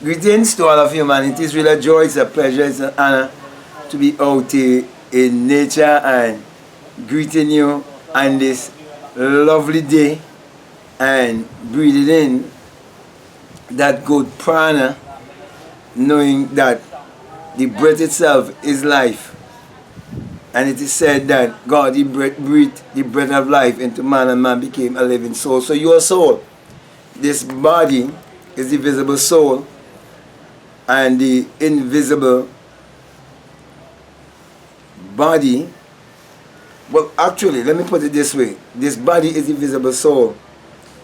Greetings to all of you, man. It is really a joy, it's a pleasure, it's an honor to be out here in nature and greeting you on this lovely day and breathing in that good prana, knowing that the breath itself is life. And it is said that God he breathed the breath of life into man, and man became a living soul. So your soul, this body is the visible soul, and the invisible body. Well, actually, let me put it this way. This body is the visible soul,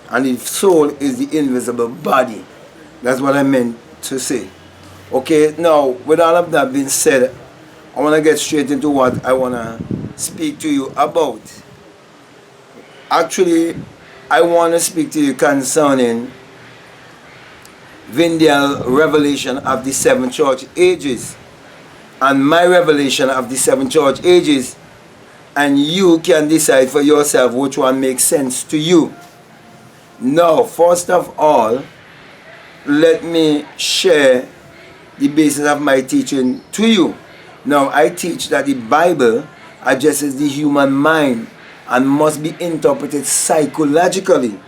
and the soul is the invisible body. That's what I meant to say. Okay, now, with all of that being said, I want to get straight into what I want to speak to you about. Actually, I want to speak to you concerning Dayal revelation of the seven church ages, and my revelation of the seven church ages, and you can decide for yourself which one makes sense to you. Now, first of all, let me share the basis of my teaching to you. Now, I teach that the Bible addresses the human mind and must be interpreted psychologically.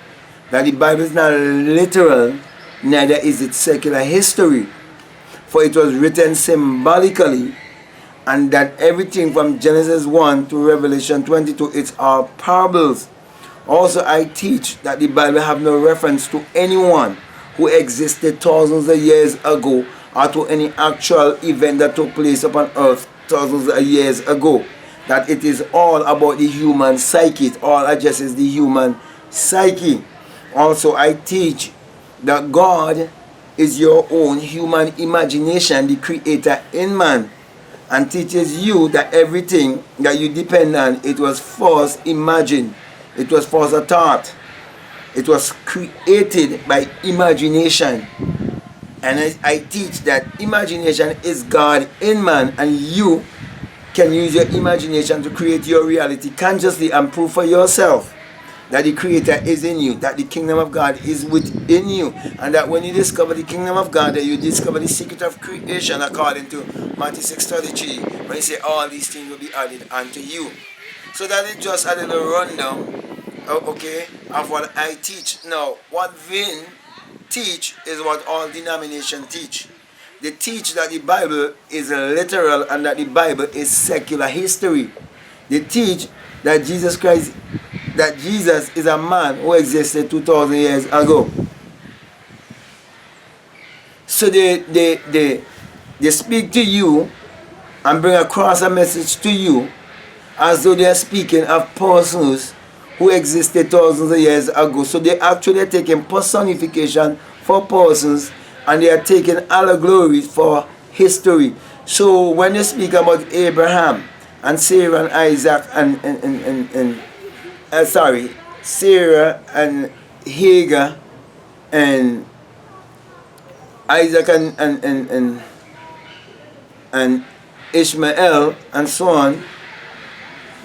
That the Bible is not literal, neither is it secular history, for it was written symbolically, and that everything from Genesis 1 to Revelation 22, it's all parables. Also, I teach that the Bible have no reference to anyone who existed thousands of years ago, or to any actual event that took place upon earth thousands of years ago. That it is all about the human psyche. It all addresses the human psyche. Also, I teach that God is your own human imagination, the creator in man, and teaches you that everything that you depend on, it was first imagined, it was first a thought, it was created by imagination. And I teach that imagination is God in man, and you can use your imagination to create your reality consciously and prove for yourself that the Creator is in you, that the kingdom of God is within you, and that when you discover the kingdom of God, that you discover the secret of creation according to Matthew 6:33, when you say all these things will be added unto you. So that is just a little rundown, okay, of what I teach. Now, what Vin teach is what all denominations teach. They teach that the Bible is literal and that the Bible is secular history. They teach that Jesus is a man who existed 2,000 years ago. So they speak to you and bring across a message to you as though they are speaking of persons who existed thousands of years ago. So they actually are taking personification for persons, and they are taking allegories for history. So when they speak about Abraham and Sarah and Isaac Sarah and Hagar and Isaac and Ishmael and so on,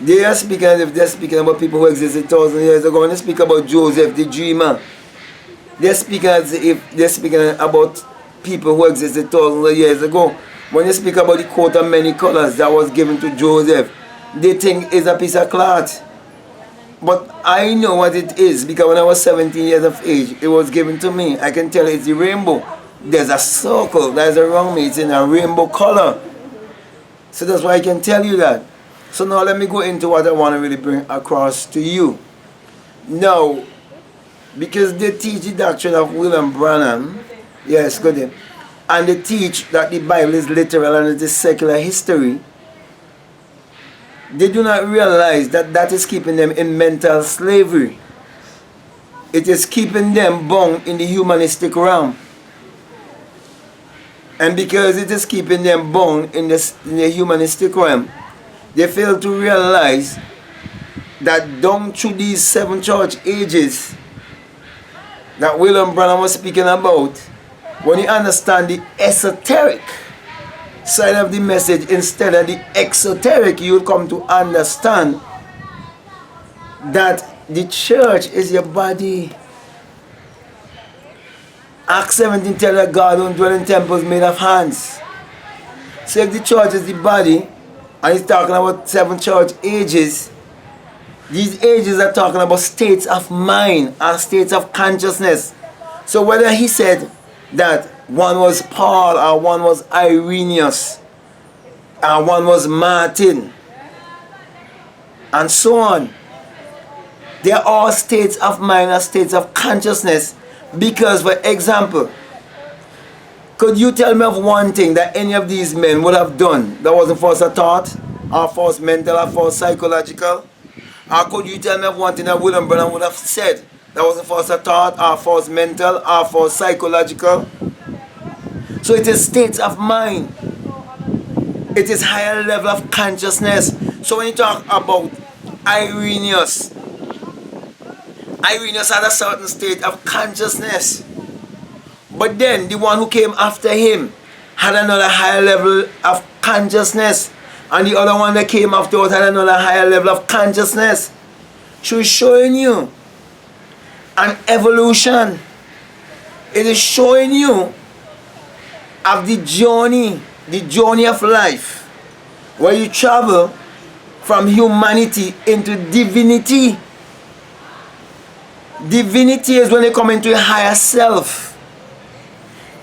they are speaking as if they're speaking about people who existed 1,000 years ago. When they speak about Joseph the dreamer, they're speaking as if they're speaking about people who existed thousands of years ago. When they speak about the coat of many colors that was given to Joseph, they think it's a piece of cloth. But I know what it is, because when I was 17 years of age, it was given to me. I can tell it's the rainbow. There's a circle that's around me. It's in a rainbow color. So that's why I can tell you that. So now let me go into what I want to really bring across to you. Now, because they teach the doctrine of William Branham, yes, good, and they teach that the Bible is literal and it is secular history, they do not realize that that is keeping them in mental slavery. It is keeping them bound in the humanistic realm. And because it is keeping them bound in the humanistic realm, they fail to realize that down through these seven church ages that William Branham was speaking about, when you understand the esoteric side of the message instead of the exoteric, you will come to understand that the church is your body Acts 17 tells that God don't dwell in temples made of hands. So if the church is the body, and he's talking about 7 church ages, these ages are talking about states of mind and states of consciousness. So whether he said that one was Paul or one was Irenaeus and one was Martin and so on, they are all states of mind and states of consciousness. Because, for example, could you tell me of one thing that any of these men would have done that wasn't first a thought, or first mental, or first psychological? Or could you tell me of one thing that William Branham would have said that wasn't first a thought, or first mental, or first psychological? So it is states of mind. It is higher level of consciousness. So when you talk about Irenaeus had a certain state of consciousness. But then the one who came after him had another higher level of consciousness. And the other one that came afterwards had another higher level of consciousness. So it's showing you an evolution. It is showing you of the journey of life, where you travel from humanity into divinity. Divinity is when you come into a higher self,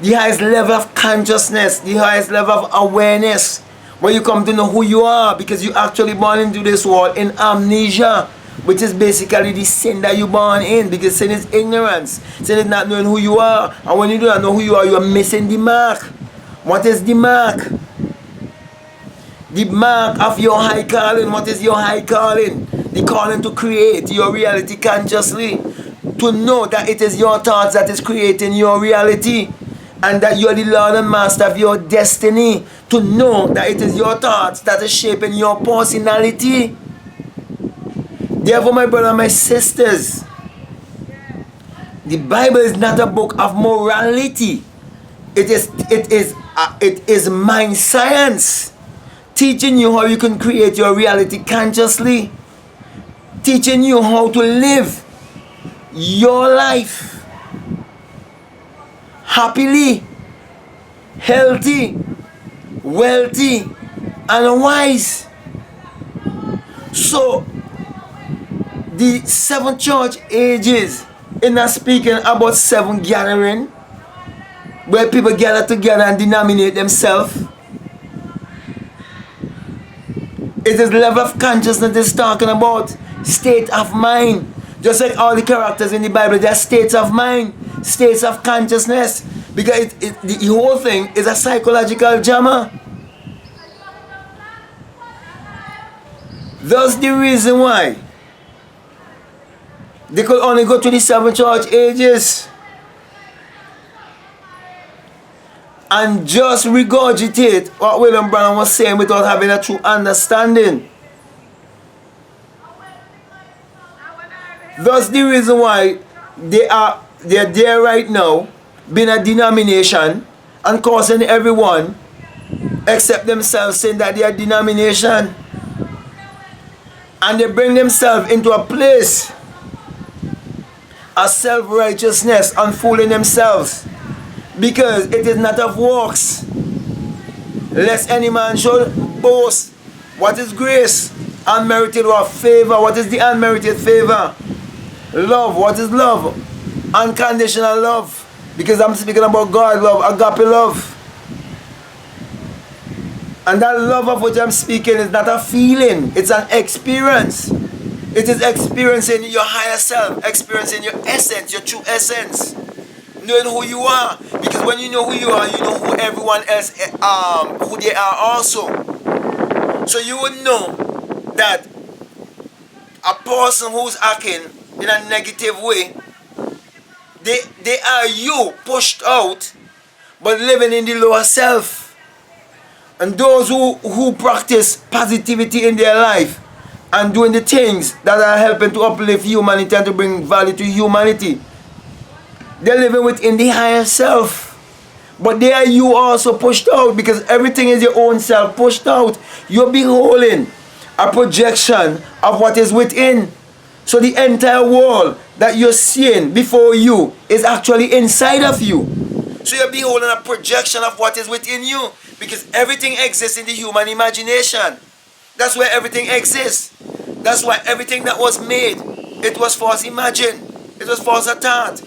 the highest level of consciousness, the highest level of awareness, where you come to know who you are, because you actually born into this world in amnesia, which is basically the sin that you born in, because sin is ignorance. Sin is not knowing who you are, and when you do not know who you are missing the mark. What is the mark? The mark of your high calling. What is your high calling? The calling to create your reality consciously. To know that it is your thoughts that is creating your reality, and that you are the Lord and Master of your destiny. To know that it is your thoughts that is shaping your personality. Therefore, my brothers and my sisters, the Bible is not a book of morality. It is mind science, teaching you how you can create your reality consciously, teaching you how to live your life happily, healthy, wealthy, and wise. So the 7 church ages is not speaking about 7 gathering where people gather together and denominate themselves. It is level of consciousness it's talking about, state of mind. Just like all the characters in the Bible, they are states of mind, states of consciousness. Because the whole thing is a psychological drama. That's the reason why they could only go to the 7 church ages and just regurgitate what William Branham was saying without having a true understanding. That's the reason why they're there right now, being a denomination and causing everyone except themselves saying that they are denomination. And they bring themselves into a place of self-righteousness and fooling themselves, because it is not of works, lest any man should boast. What is grace? Unmerited or favor? What is the unmerited favor? Love. What is love? Unconditional love. Because I'm speaking about God love, agape love. And that love of which I'm speaking is not a feeling, it's an experience. It is experiencing your higher self, experiencing your essence, your true essence. Knowing who you are. Because when you know who you are, you know who everyone else, who they are also. So you would know that a person who's acting in a negative way, they are you pushed out, but living in the lower self. And those who practice positivity in their life and doing the things that are helping to uplift humanity and to bring value to humanity, they're living within the higher self. But they are you also pushed out, because everything is your own self pushed out. You're beholding a projection of what is within. So the entire world that you're seeing before you is actually inside of you. So you're beholding a projection of what is within you. Because everything exists in the human imagination. That's where everything exists. That's why everything that was made, it was for us imagined. It was for us thought.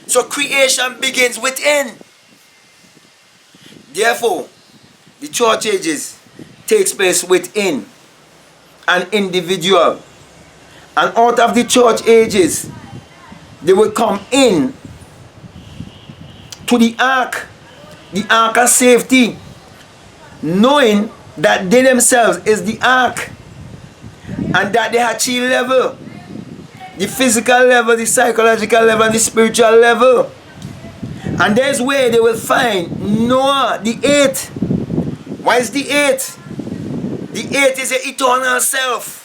So creation begins within. Therefore, the church ages takes place within an individual. And out of the church ages, they will come in to the ark of safety, knowing that they themselves is the ark, and that they achieve level, the physical level, the psychological level, and the spiritual level. And there's where they will find Noah, the eighth. Why is the eighth? The eighth is the eternal self.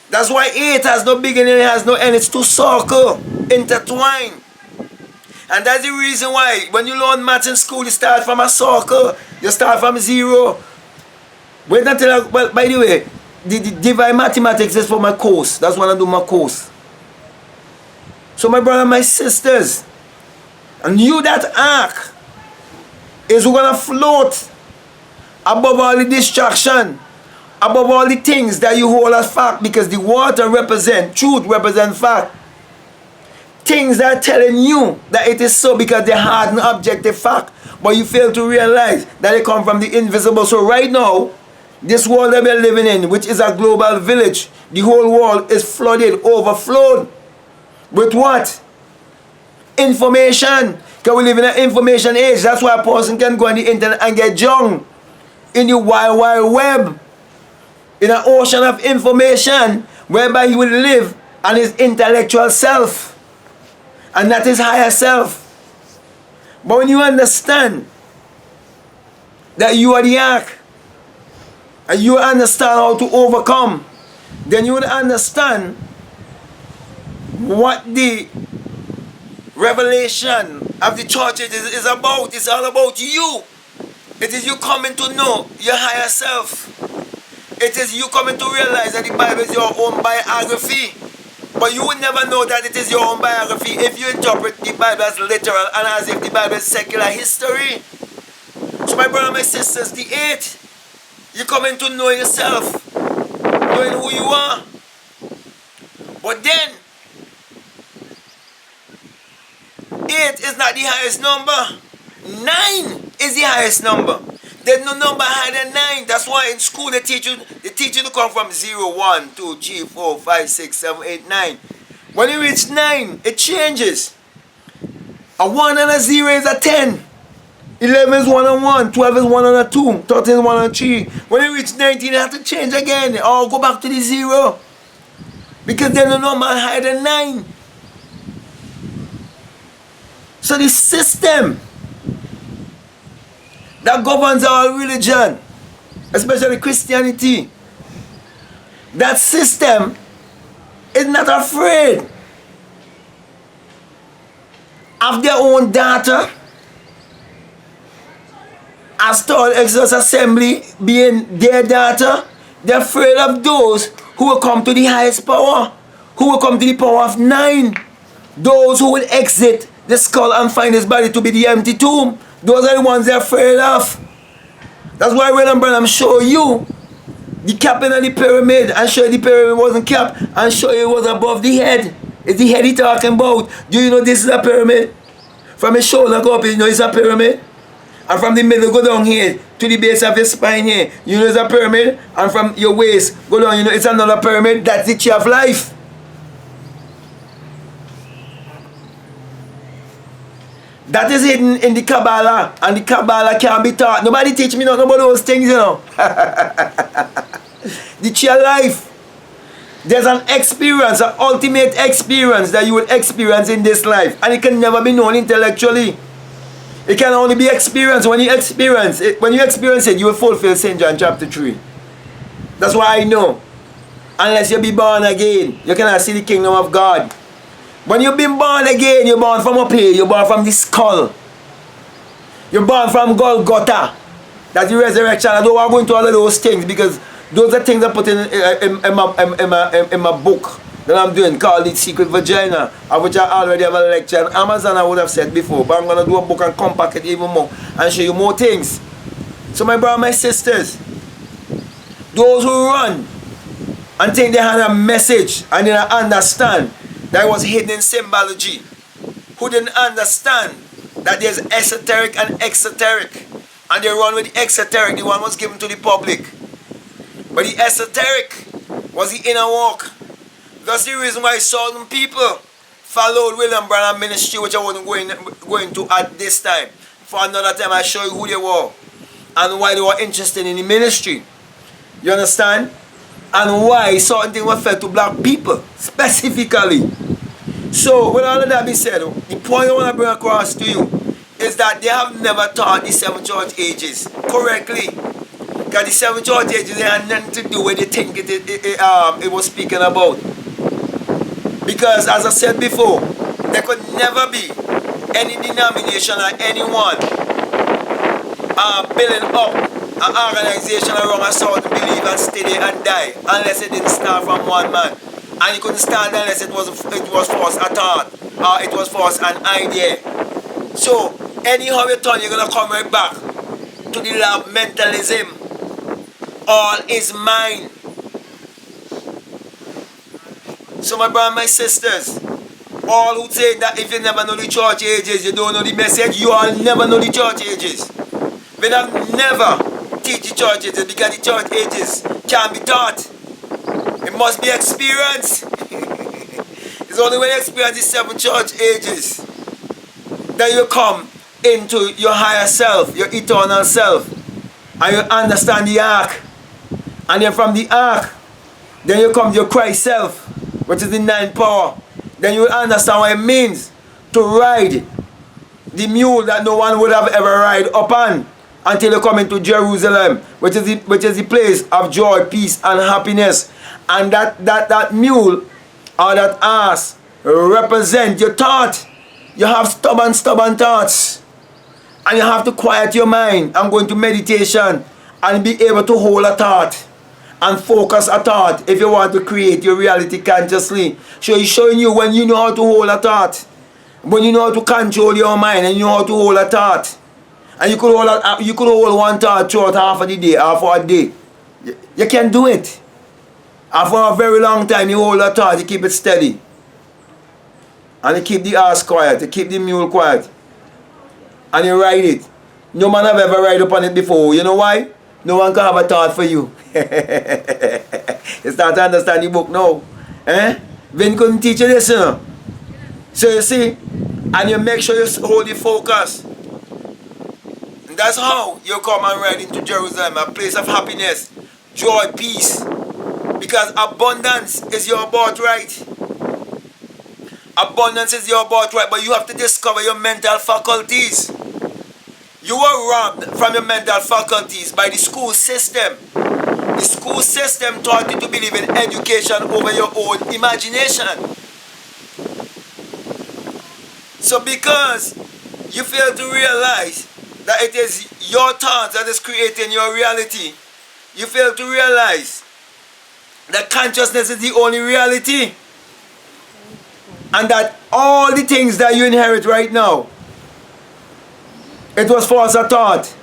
That's why eight has no beginning, it has no end. It's two circles intertwined. And that's the reason why when you learn maths in school, you start from a circle. You start from zero. Wait until well, by the way, the divine mathematics is for my course. That's when I do my course. So my brother and my sisters, and you that ark is going to float above all the distraction, above all the things that you hold as fact, because the water represent, truth represent fact. Things that are telling you that it is so because they had an objective fact, but you fail to realize that they come from the invisible. So right now, this world that we're living in, which is a global village, the whole world is flooded, overflowed with what? Information. Because we live in an information age. That's why a person can go on the internet and get junk in the wide web, in an ocean of information, whereby he will live on his intellectual self, and not his higher self. But when you understand that you are the ark, and you understand how to overcome, then you will understand what the revelation of the church is about. It's all about you. It is you coming to know your higher self. It is you coming to realize that the Bible is your own biography. But you will never know that it is your own biography if you interpret the Bible as literal and as if the Bible is secular history. So my brother and my sisters, the eight, you coming to know yourself, knowing who you are. But then, 8 is not the highest number. 9 is the highest number. There's no number higher than 9. That's why in school they teach you to come from 0, 1, 2, 3, 4, 5, 6, 7, 8, 9. When you reach 9, it changes. A 1 and a 0 is a 10. 11 is 1 and 1. 12 is 1 and a 2. 13 is 1 and 3. When you reach 19, you have to change again. Or go back to the 0. Because there's no number higher than 9. So the system that governs our religion, especially Christianity, that system is not afraid of their own data, as told Exodus Assembly being their data. They're afraid of those who will come to the highest power, who will come to the power of 9, those who will exit the skull and find his body to be the empty tomb. Those are the ones they're afraid of. That's why when Branham show you the capping of the pyramid and show you the pyramid wasn't capped and show you it was above the head. It's the head he's talking about. Do you know this is a pyramid? From his shoulder go up, you know it's a pyramid. And from the middle go down here to the base of your spine here, you know it's a pyramid. And from your waist go down, you know it's another pyramid. That's the tree of life. That is hidden in the Kabbalah, and the Kabbalah can't be taught. Nobody teach me nothing about those things, you know. The tree of life. There's an experience, an ultimate experience that you will experience in this life, and it can never be known intellectually. It can only be experienced. When you experience it, you will fulfill St. John chapter 3. That's why I know. Unless you be born again, you cannot see the kingdom of God. When you've been born again, you're born from up here, you're born from the skull. You're born from Golgotha. That's the resurrection. I don't want to go into all of those things because those are things I put in my book, that I'm doing called The Secret Vagina, of which I already have a lecture on Amazon, I would have said before, but I'm going to do a book and compact it even more and show you more things. So my brothers, my sisters, those who run and think they had a message and didn't understand that it was hidden in symbology, who didn't understand that there's esoteric and exoteric, and they run with the exoteric, the one was given to the public. But the esoteric was the inner walk. That's the reason why certain people followed William Branham ministry, which I wasn't going to at this time. For another time, I show you who they were and why they were interested in the ministry. You understand? And why certain things were fed to black people, specifically. So, with all of that being said, the point I want to bring across to you is that they have never taught the 7 church ages correctly. Because the 7 church ages, they had nothing to do with the thing it was speaking about. Because, as I said before, there could never be any denomination or anyone building up an organization around a certain belief and stay there and die, unless it didn't start from one man. And it couldn't start unless it was first a thought, or it was first an idea. So, anyhow you turn, you're going to come right back to the lab mentalism. All is mine. So my brothers, my sisters, all who say that if you never know the church ages, you don't know the message, you all never know the church ages. We have never teach the church ages because the church ages can't be taught. It must be experienced. It's only when you experience the 7 church ages that you come into your higher self, your eternal self, and you understand the ark. And then from the ark, then you come to your Christ self, which is the 9th power. Then you will understand what it means to ride the mule that no one would have ever ride upon until you come into Jerusalem, which is the place of joy, peace, and happiness. And that mule or that ass represent your thought. You have stubborn thoughts. And you have to quiet your mind and go into meditation and be able to hold a thought and focus a thought if you want to create your reality consciously. So he's showing you when you know how to hold a thought, when you know how to control your mind and you know how to hold a thought. And you could hold one thought throughout half of the day, half of a day. You can do it. And for a very long time, you hold a thought, you keep it steady. And you keep the ass quiet, you keep the mule quiet. And you ride it. No man have ever ride upon it before. You know why? No one can have a thought for you. You start to understand the book now. Vin couldn't teach you this, you know. So you see, and you make sure you hold the focus. And that's how you come and ride into Jerusalem, a place of happiness, joy, peace. Because abundance is your birthright. Abundance is your birthright, but you have to discover your mental faculties. You were robbed from your mental faculties by the school system. The school system taught you to believe in education over your own imagination. So because you fail to realize that it is your thoughts that is creating your reality, you fail to realize that consciousness is the only reality. And that all the things that you inherit right now, it was first a thought.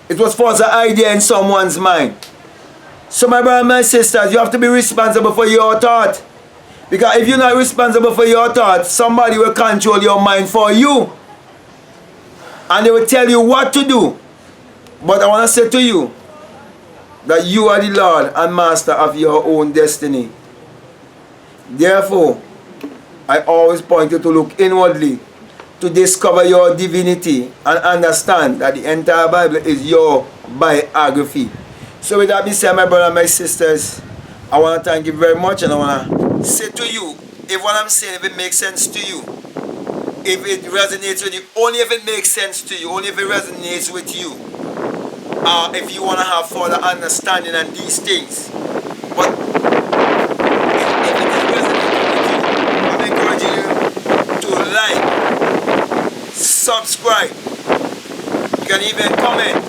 It was first an idea in someone's mind. So my brothers and my sisters, you have to be responsible for your thought. Because if you're not responsible for your thoughts, somebody will control your mind for you. And they will tell you what to do. But I want to say to you that you are the Lord and Master of your own destiny. Therefore, I always point you to look inwardly to discover your divinity and understand that the entire Bible is your biography. So with that being said, my brothers and my sisters, I want to thank you very much, and I want to say to you, if what I'm saying, if it makes sense to you, if it resonates with you, only if it makes sense to you, only if it resonates with you, if you want to have further understanding on these things. But if it is resonating with you, I'm encouraging you to like, subscribe, you can even comment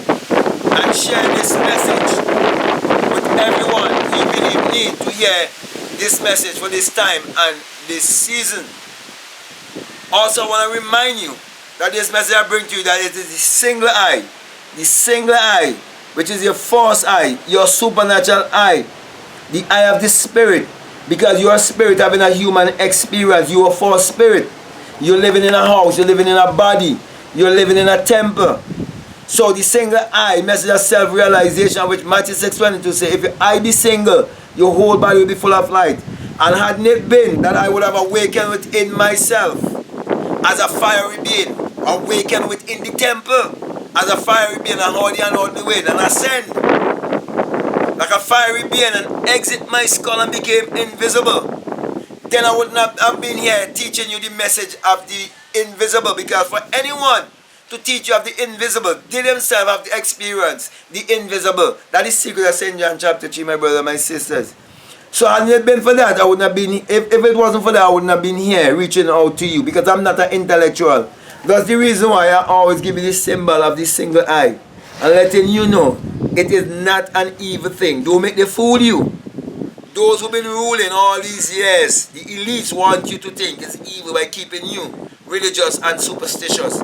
and share this message with everyone who you believe need to hear this message for this time and this season. Also, I want to remind you that this message I bring to you, that it is the single eye, which is your first eye, your supernatural eye, the eye of the spirit, because you are spirit having a human experience. You are for spirit. You're living in a house, you're living in a body, you're living in a temple. So the single eye, message of self-realization, which Matthew 6:22 say, if your eye be single, your whole body will be full of light. And hadn't it been that I would have awakened within myself as a fiery being, awakened within the temple as a fiery being, and how the way, and ascend like a fiery being and exit my skull and became invisible, then I would not have been here teaching you the message of the invisible. Because for anyone to teach you of the invisible, they themselves have the experience, the invisible. That is secret of St. John chapter 3, my brother, my sisters. So hadn't it been for that, I wouldn't have been, if it wasn't for that, I wouldn't have been here reaching out to you, because I'm not an intellectual. That's the reason why I always give you this symbol of this single eye, and letting you know it is not an evil thing. Don't make them fool you. Those who've been ruling all these years, the elites, want you to think it's evil by keeping you religious and superstitious.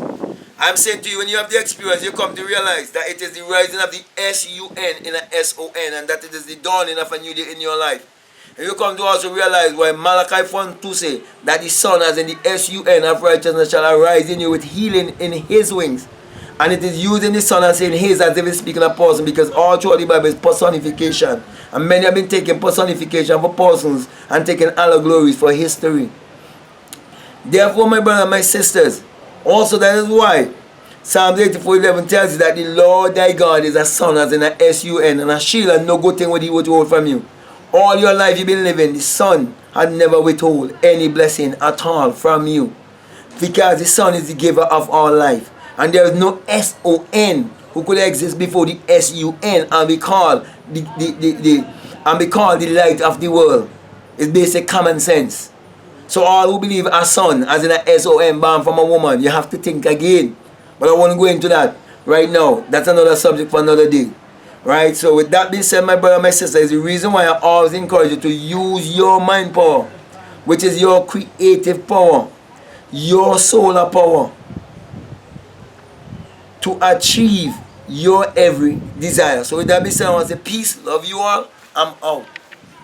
I'm saying to you, when you have the experience, you come to realize that it is the rising of the S-U-N in a S-O-N, and that it is the dawning of a new day in your life. And you come to also realize why Malachi 1:2 say that the sun, as in the S-U-N of righteousness, shall arise in you with healing in his wings. And it is using the sun and saying his as if it's speaking of person, because all throughout the Bible is personification. And many have been taking personification for persons and taking allegories for history. Therefore, my brothers and my sisters, also that is why Psalms 84:11 tells you that the Lord thy God is a sun, as in a S-U-N, and a shield, and no good thing will he withhold from you. All your life you've been living, the sun had never withhold any blessing at all from you, because the sun is the giver of all life. And there is no S-O-N who could exist before the S-U-N and be called the light of the world. It's basic common sense. So all who believe a son, as in a S-O-N, born from a woman, you have to think again. But I won't go into that right now. That's another subject for another day. Right? So with that being said, my brother, my sister, is the reason why I always encourage you to use your mind power, which is your creative power, your solar power, to achieve your every desire. So with that being said, I want to say peace, love you all, I'm out.